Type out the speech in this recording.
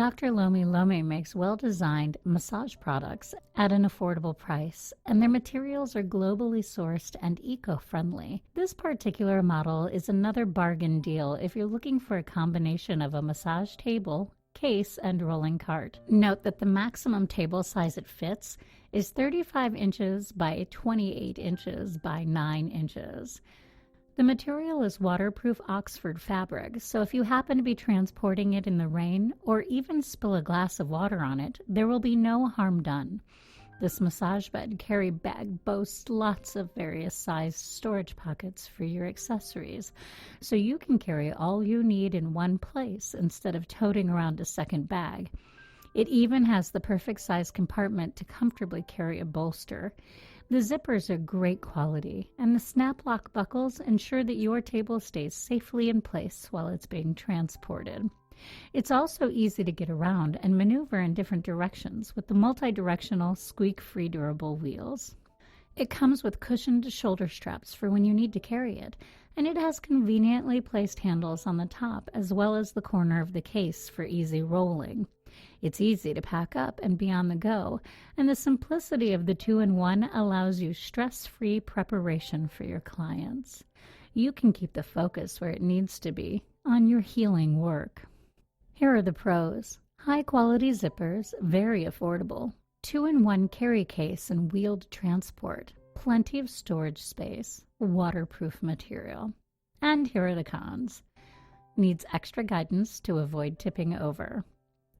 Dr. LOMILOMI makes well-designed massage products at an affordable price, and their materials are globally sourced and eco-friendly. This particular model is another bargain deal if you're looking for a combination of a massage table, case, and rolling cart. Note that the maximum table size it fits is 35 inches by 28 inches by 9 inches. The material is waterproof Oxford fabric, so if you happen to be transporting it in the rain or even spill a glass of water on it, there will be no harm done. This massage bed carry bag boasts lots of various sized storage pockets for your accessories, so you can carry all you need in one place instead of toting around a second bag. It even has the perfect size compartment to comfortably carry a bolster. The zippers are great quality, and the snap lock buckles ensure that your table stays safely in place while it's being transported. It's also easy to get around and maneuver in different directions with the multi-directional squeak-free durable wheels. It comes with cushioned shoulder straps for when you need to carry it, and it has conveniently placed handles on the top as well as the corner of the case for easy rolling. It's easy to pack up and be on the go, and the simplicity of the 2-in-1 allows you stress-free preparation for your clients. You can keep the focus where it needs to be, on your healing work. Here are the pros. High-quality zippers, very affordable. 2-in-1 carry case and wheeled transport. Plenty of storage space. Waterproof material. And here are the cons. Needs extra guidance to avoid tipping over.